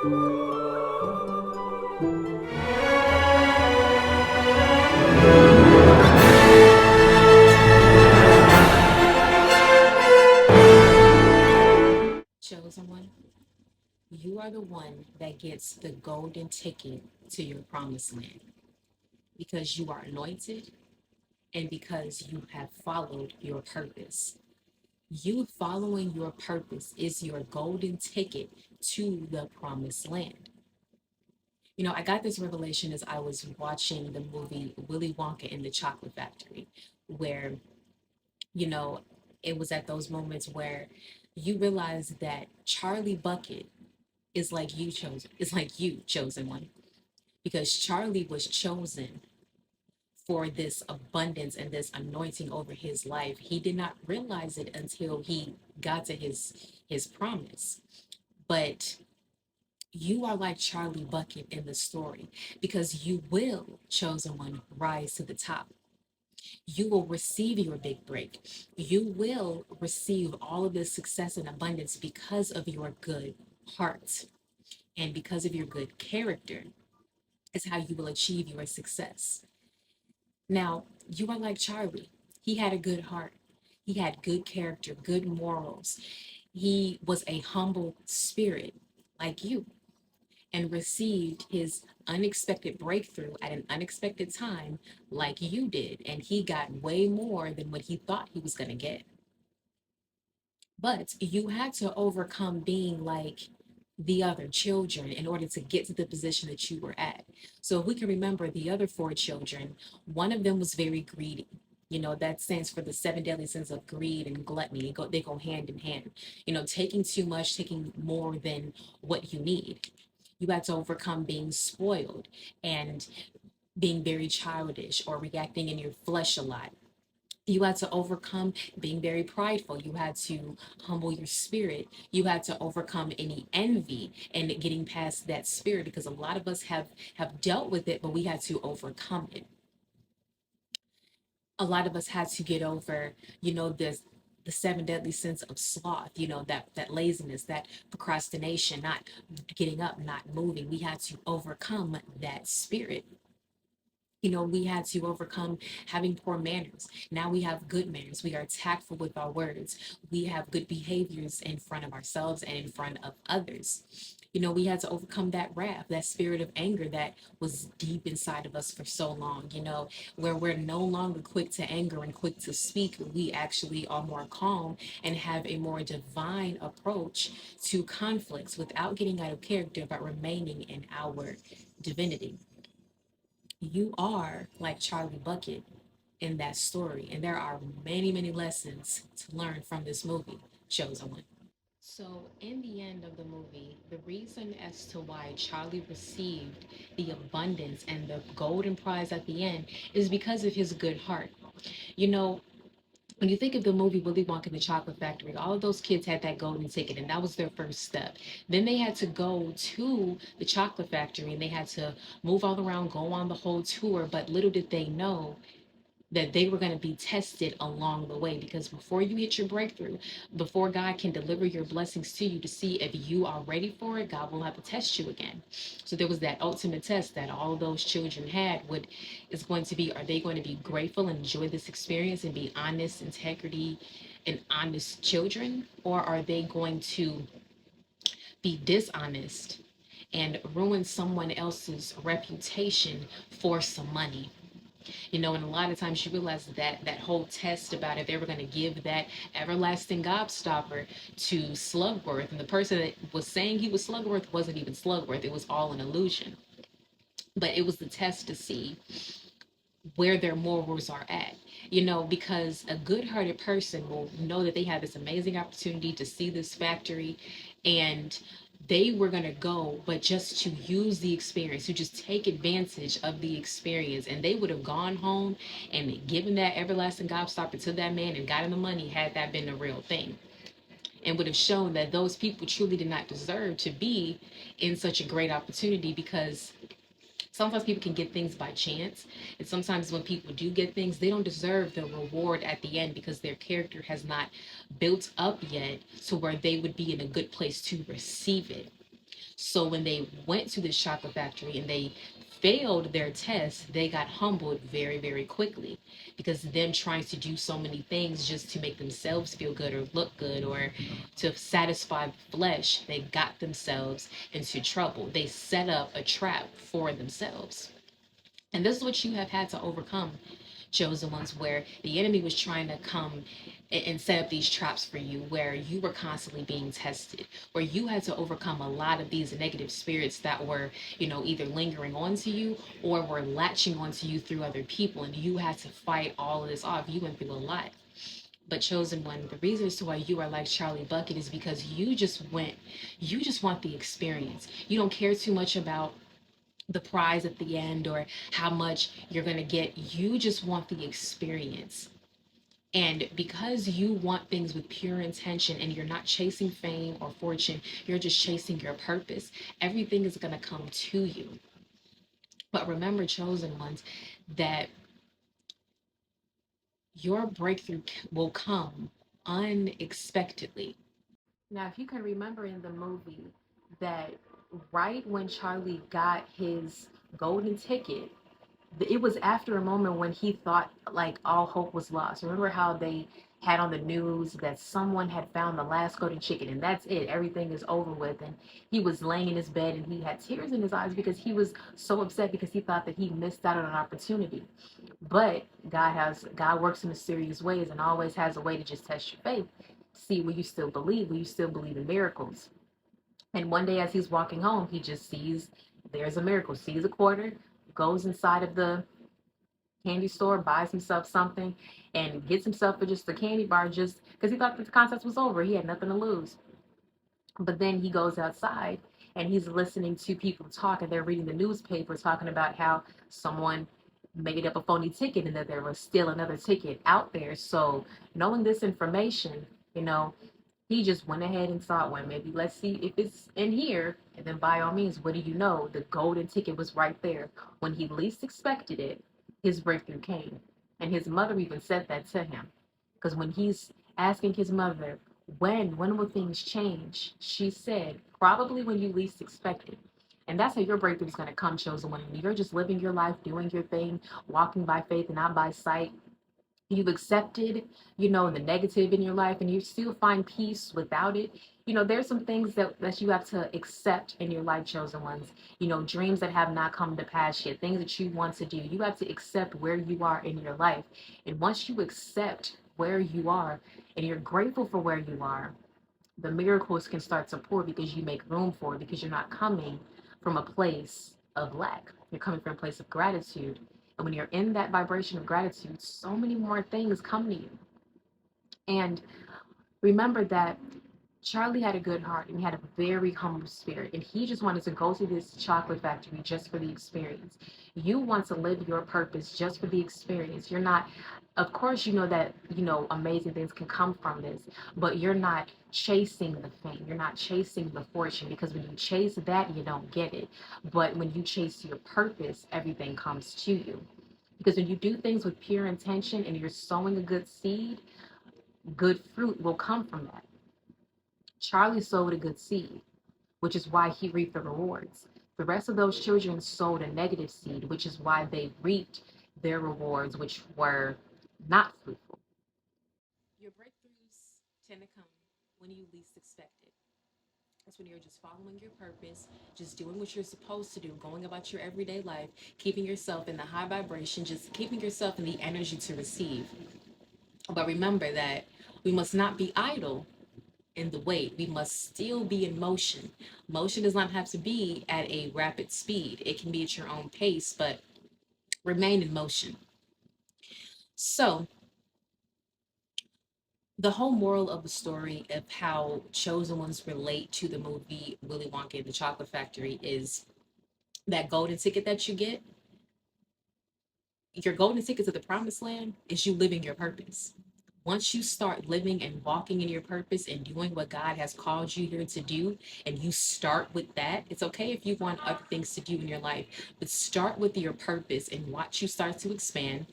Chosen one, you are the one that gets the golden ticket to your promised land because you are anointed and because you have followed your purpose. You following your purpose is your golden ticket to the promised land. You know, I got this revelation as I was watching the movie Willy Wonka in the Chocolate Factory, where, you know, it was at those moments where you realize that Charlie Bucket is like you chosen, is like you chosen one, because Charlie was chosen for this abundance and this anointing over his life. He did not realize it until he got to his promise. But you are like Charlie Bucket in the story because you will, chosen one, rise to the top. You will receive your big break. You will receive all of this success and abundance because of your good heart and because of your good character is how you will achieve your success. Now, you are like Charlie. He had a good heart. He had good character, good morals. He was a humble spirit like you and received his unexpected breakthrough at an unexpected time like you did. And he got way more than what he thought he was going to get. But you had to overcome being like the other children in order to get to the position that you were at. So if we can remember the other four children, one of them was very greedy. You know, that stands for the seven deadly sins of greed and gluttony. They go hand in hand. You know, taking too much, taking more than what you need. You had to overcome being spoiled and being very childish or reacting in your flesh a lot. You had to overcome being very prideful. You had to humble your spirit. You had to overcome any envy and getting past that spirit, because a lot of us have dealt with it, but we had to overcome it. A lot of us had to get over, you know, this the seven deadly sins of sloth, you know, that laziness, that procrastination, not getting up, not moving. We had to overcome that spirit. You know, we had to overcome having poor manners. Now we have good manners. We are tactful with our words. We have good behaviors in front of ourselves and in front of others. You know, we had to overcome that wrath, that spirit of anger that was deep inside of us for so long, you know, where we're no longer quick to anger and quick to speak. We actually are more calm and have a more divine approach to conflicts without getting out of character, but remaining in our divinity. You are like Charlie Bucket in that story. And there are many, many lessons to learn from this movie, Chosen One. So, in the end of the movie, the reason as to why Charlie received the abundance and the golden prize at the end is because of his good heart. You know, when you think of the movie Willy Wonka and the Chocolate Factory, all of those kids had that golden ticket, and that was their first step. Then they had to go to the chocolate factory and they had to move all around, go on the whole tour. But little did they know that they were going to be tested along the way, because before you hit your breakthrough, before God can deliver your blessings to you to see if you are ready for it, God will have to test you again. So there was that ultimate test that all of those children had. What is going to be, are they going to be grateful and enjoy this experience and be honest, integrity, and honest children, or are they going to be dishonest and ruin someone else's reputation for some money? You know, and a lot of times you realize that that whole test about if they were going to give that everlasting gobstopper to Slugworth, and the person that was saying he was Slugworth wasn't even Slugworth, it was all an illusion. But it was the test to see where their morals are at, you know, because a good-hearted person will know that they have this amazing opportunity to see this factory, and they were going to go, but just to use the experience, to just take advantage of the experience. And they would have gone home and given that everlasting gobstopper to that man and gotten the money had that been the real thing, and would have shown that those people truly did not deserve to be in such a great opportunity. Because sometimes people can get things by chance, and sometimes when people do get things, they don't deserve the reward at the end because their character has not built up yet to where they would be in a good place to receive it. So when they went to this chocolate factory and they failed their test, they got humbled very, very quickly, because them trying to do so many things just to make themselves feel good or look good or to satisfy the flesh, they got themselves into trouble. They set up a trap for themselves. And this is what you have had to overcome, chosen ones, where the enemy was trying to come and set up these traps for you, where you were constantly being tested, where you had to overcome a lot of these negative spirits that were, either lingering onto you or were latching onto you through other people. And you had to fight all of this off. You went through a lot. But chosen one, the reason as to why you are like Charlie Bucket is because you just want the experience. You don't care too much about the prize at the end or how much you're going to get. You just want the experience. And because you want things with pure intention and you're not chasing fame or fortune, you're just chasing your purpose, everything is going to come to you. But remember, chosen ones, that your breakthrough will come unexpectedly. Now, if you can remember in the movie that right when Charlie got his golden ticket, it was after a moment when he thought like all hope was lost. Remember how they had on the news that someone had found the last golden chicken and that's it, everything is over with. And he was laying in his bed and he had tears in his eyes because he was so upset because he thought that he missed out on an opportunity. But God works in mysterious ways and always has a way to just test your faith, see will you still believe, will you still believe in miracles. And one day as he's walking home, he just sees there's a miracle, sees a quarter, goes inside of the candy store, buys himself something, and gets himself for just a candy bar just because he thought that the contest was over. He had nothing to lose. But then he goes outside and he's listening to people talk, and they're reading the newspaper talking about how someone made up a phony ticket and that there was still another ticket out there. So knowing this information, you know, he just went ahead and thought, well, maybe let's see if it's in here. And then by all means, what do you know? The golden ticket was right there. When he least expected it, his breakthrough came. And his mother even said that to him. Because when he's asking his mother, when will things change? She said, probably when you least expect it. And that's how your breakthrough is going to come, chosen one. When you're just living your life, doing your thing, walking by faith and not by sight, you've accepted, the negative in your life and you still find peace without it. There's some things that you have to accept in your life, chosen ones. Dreams that have not come to pass yet, things that you want to do. You have to accept where you are in your life. And once you accept where you are and you're grateful for where you are, the miracles can start to pour because you make room for it, because you're not coming from a place of lack. You're coming from a place of gratitude. And when you're in that vibration of gratitude, so many more things come to you. And remember that Charlie had a good heart and he had a very humble spirit, and he just wanted to go to this chocolate factory just for the experience. You want to live your purpose just for the experience. You're not, of course, you know that, amazing things can come from this, but you're not chasing the fame. You're not chasing the fortune, because when you chase that, you don't get it. But when you chase your purpose, everything comes to you. Because when you do things with pure intention and you're sowing a good seed, good fruit will come from that. Charlie sowed a good seed, which is why he reaped the rewards. The rest of those children sowed a negative seed, which is why they reaped their rewards, which were not fruitful. Your breakthroughs tend to come when you least expect it. That's when you're just following your purpose, just doing what you're supposed to do, going about your everyday life, keeping yourself in the high vibration, just keeping yourself in the energy to receive. But remember that we must not be idle in the wait. We must still be in motion. Motion does not have to be at a rapid speed. It can be at your own pace, but remain in motion. So, the whole moral of the story of how chosen ones relate to the movie Willy Wonka and the Chocolate Factory is that golden ticket that you get. Your golden ticket to the promised land is you living your purpose. Once you start living and walking in your purpose and doing what God has called you here to do, and you start with that, it's okay if you want other things to do in your life, but start with your purpose and watch you start to expand.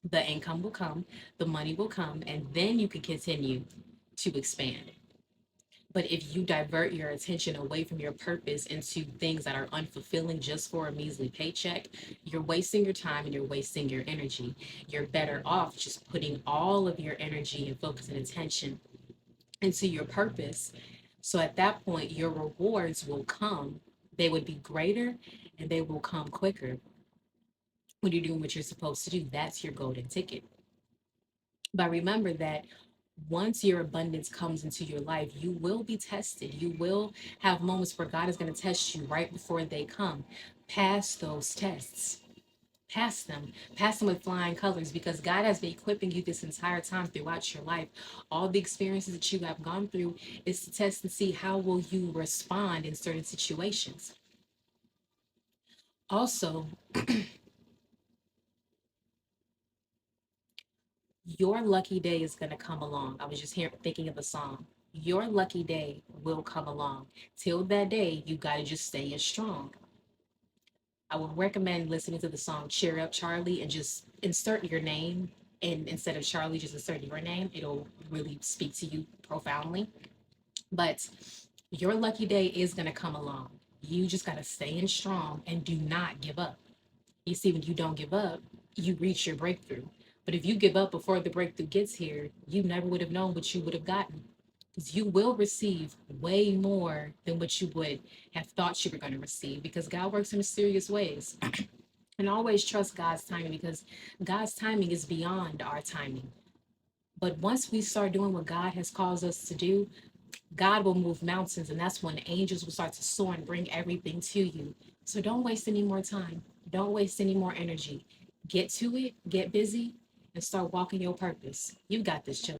The income will come, the money will come, and then you can continue to expand. But if you divert your attention away from your purpose into things that are unfulfilling just for a measly paycheck, you're wasting your time and you're wasting your energy. You're better off just putting all of your energy and focus and attention into your purpose. So at that point, your rewards will come. They would be greater and they will come quicker when you're doing what you're supposed to do. That's your golden ticket. But remember that once your abundance comes into your life, you will be tested. You will have moments where God is going to test you right before they come. Pass those tests. Pass them with flying colors, because God has been equipping you this entire time throughout your life. All the experiences that you have gone through is to test and see how will you respond in certain situations. Also, your lucky day is going to come along. I was just here thinking of a song. Your lucky day will come along. Till that day, you got to just stay as strong. I would recommend listening to the song Cheer Up Charlie and just insert your name. And instead of Charlie, just insert your name. It'll really speak to you profoundly. But your lucky day is going to come along. You just got to stay in strong and do not give up. You see, when you don't give up, you reach your breakthrough. But if you give up before the breakthrough gets here, you never would have known what you would have gotten. Because you will receive way more than what you would have thought you were going to receive, because God works in mysterious ways. And always trust God's timing, because God's timing is beyond our timing. But once we start doing what God has caused us to do, God will move mountains, and that's when angels will start to soar and bring everything to you. So don't waste any more time. Don't waste any more energy. Get to it, get busy, and start walking your purpose. You got this, Joe.